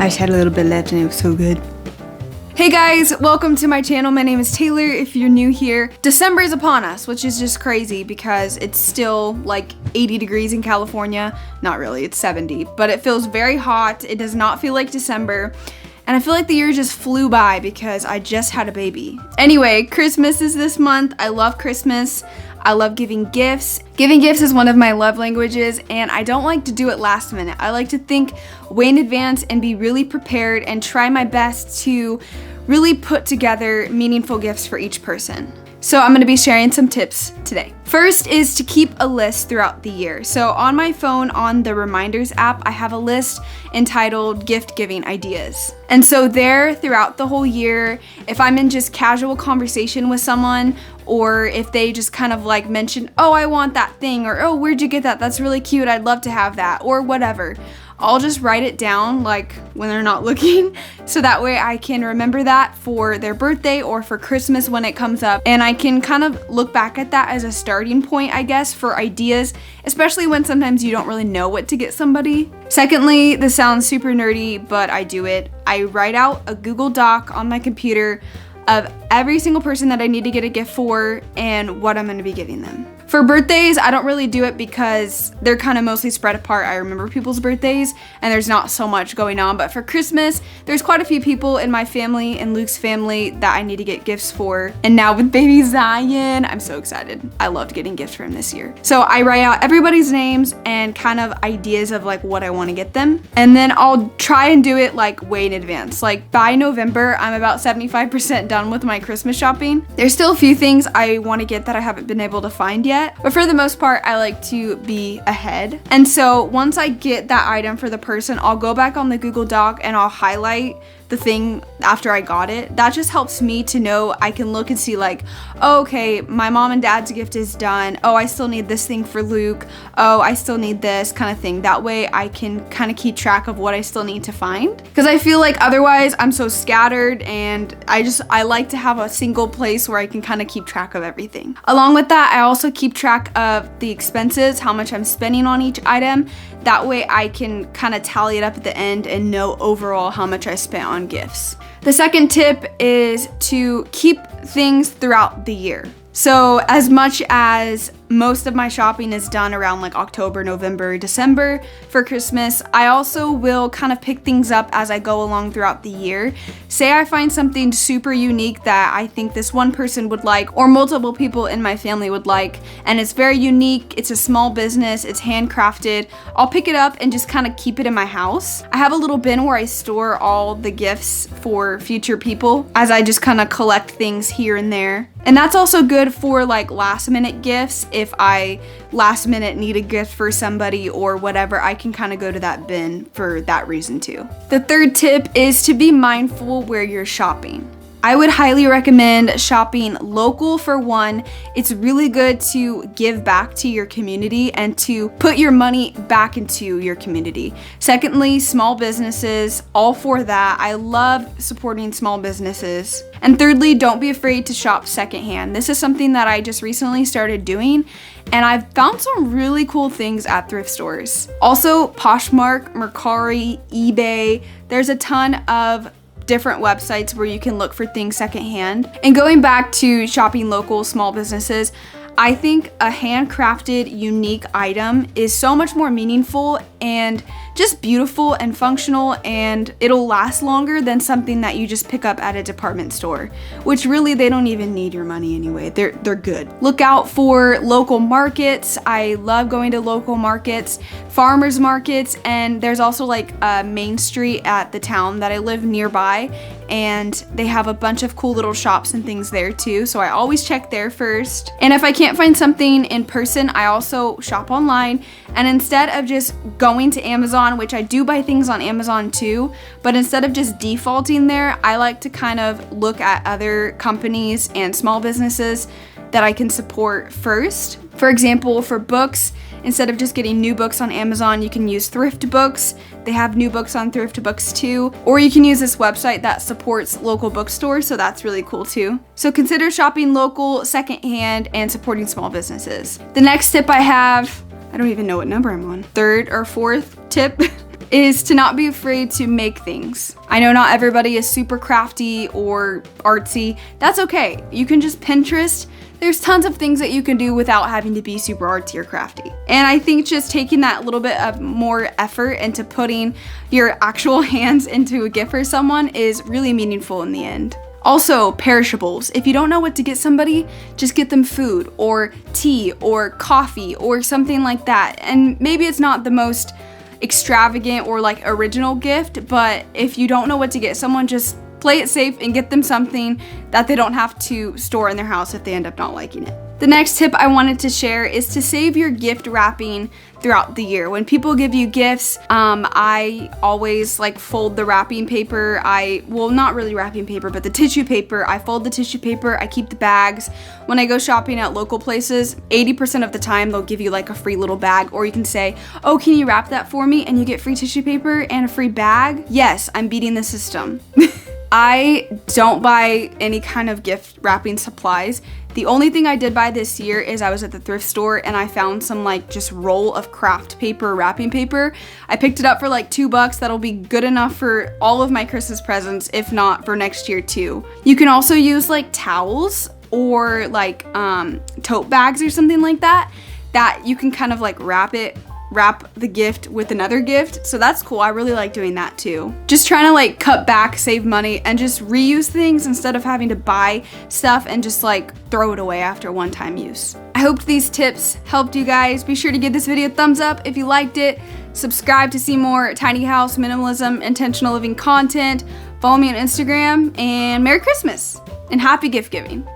I just had a little bit left and it was so good. Hey guys, welcome to my channel. My name is Taylor. If you're new here, December is upon us, which is just crazy because it's still like 80 degrees in California. Not really, it's 70, but it feels very hot. It does not feel like December. And I feel like the year just flew by because I just had a baby. Anyway, Christmas is this month. I love Christmas. I love giving gifts. Giving gifts is one of my love languages, and I don't like to do it last minute. I like to think way in advance and be really prepared and try my best to really put together meaningful gifts for each person. So I'm gonna be sharing some tips today. First is to keep a list throughout the year. So on my phone, on the reminders app, I have a list entitled gift giving ideas. And so there throughout the whole year, if I'm in just casual conversation with someone, or if they just kind of like mention, oh, I want that thing, or oh, where'd you get that? That's really cute, I'd love to have that, or whatever. I'll just write it down like when they're not looking, so that way I can remember that for their birthday or for Christmas when it comes up, and I can kind of look back at that as a starting point, I guess, for ideas, especially when sometimes you don't really know what to get somebody. Secondly, this sounds super nerdy, but I do it. I write out a Google Doc on my computer of every single person that I need to get a gift for and what I'm gonna be giving them. For birthdays, I don't really do it because they're kind of mostly spread apart. I remember people's birthdays and there's not so much going on, but for Christmas, there's quite a few people in my family and Luke's family that I need to get gifts for. And now with baby Zion, I'm so excited. I loved getting gifts for him this year. So I write out everybody's names and kind of ideas of like what I want to get them. And then I'll try and do it like way in advance. Like by November, I'm about 75% done with my Christmas shopping. There's still a few things I want to get that I haven't been able to find yet. But for the most part, I like to be ahead. And so once I get that item for the person, I'll go back on the Google Doc and I'll highlight the thing after I got it. That just helps me to know. I can look and see like, oh, okay, my mom and dad's gift is done. Oh, I still need this thing for Luke. Oh, I still need this kind of thing. That way I can kind of keep track of what I still need to find. Because I feel like otherwise I'm so scattered, and I like to have a single place where I can kind of keep track of everything. Along with that, I also keep track of the expenses, how much I'm spending on each item. That way I can kind of tally it up at the end and know overall how much I spent on gifts. The second tip is to keep things throughout the year. So as much as most of my shopping is done around like October, November, December for Christmas, I also will kind of pick things up as I go along throughout the year. Say I find something super unique that I think this one person would like, or multiple people in my family would like, and it's very unique, it's a small business, it's handcrafted, I'll pick it up and just kind of keep it in my house. I have a little bin where I store all the gifts for future people as I just kind of collect things here and there. And that's also good for like last minute gifts. If I last minute need a gift for somebody or whatever, I can kind of go to that bin for that reason too. The third tip is to be mindful where you're shopping. I would highly recommend shopping local for one. It's really good to give back to your community and to put your money back into your community. Secondly, small businesses, all for that. I love supporting small businesses. And thirdly, don't be afraid to shop secondhand. This is something that I just recently started doing, and I've found some really cool things at thrift stores. Also, Poshmark, Mercari, eBay, there's a ton of different websites where you can look for things secondhand. And going back to shopping local small businesses, I think a handcrafted, unique item is so much more meaningful and just beautiful and functional, and it'll last longer than something that you just pick up at a department store, which really they don't even need your money anyway. They're good. Look out for local markets. I love going to local markets, farmers markets, and there's also like a main street at the town that I live nearby, and they have a bunch of cool little shops and things there too, so I always check there first. And if I can't find something in person, I also shop online, and instead of just going to Amazon, which I do buy things on Amazon too, but instead of just defaulting there, I like to kind of look at other companies and small businesses that I can support first. For example, for books, instead of just getting new books on Amazon, you can use Thrift Books. They have new books on Thrift Books too. Or you can use this website that supports local bookstores, so that's really cool too. So consider shopping local, secondhand, and supporting small businesses. The next tip I have, I don't even know what number I'm on. Third or fourth tip is to not be afraid to make things. I know not everybody is super crafty or artsy. That's okay. You can just Pinterest. There's tons of things that you can do without having to be super artsy or crafty. And I think just taking that little bit of more effort into putting your actual hands into a gift for someone is really meaningful in the end. Also, perishables. If you don't know what to get somebody, just get them food or tea or coffee or something like that. And maybe it's not the most extravagant or like original gift, but if you don't know what to get someone, just play it safe and get them something that they don't have to store in their house if they end up not liking it. The next tip I wanted to share is to save your gift wrapping throughout the year. When people give you gifts, I always like fold the wrapping paper. Well, not really wrapping paper, but the tissue paper. I fold the tissue paper, I keep the bags. When I go shopping at local places, 80% of the time they'll give you like a free little bag, or you can say, oh, can you wrap that for me? And you get free tissue paper and a free bag. Yes, I'm beating the system. I don't buy any kind of gift wrapping supplies. The only thing I did buy this year is I was at the thrift store and I found some like just roll of craft paper, wrapping paper. I picked it up for like $2. That'll be good enough for all of my Christmas presents, if not for next year too. You can also use like towels or like tote bags or something like that you can kind of like wrap the gift with another gift. So that's cool. I really like doing that too. Just trying to like cut back, save money, and just reuse things instead of having to buy stuff and just like throw it away after one-time use. I hope these tips helped you guys. Be sure to give this video a thumbs up if you liked it. Subscribe to see more tiny house, minimalism, intentional living content. Follow me on Instagram, and Merry Christmas and happy gift giving.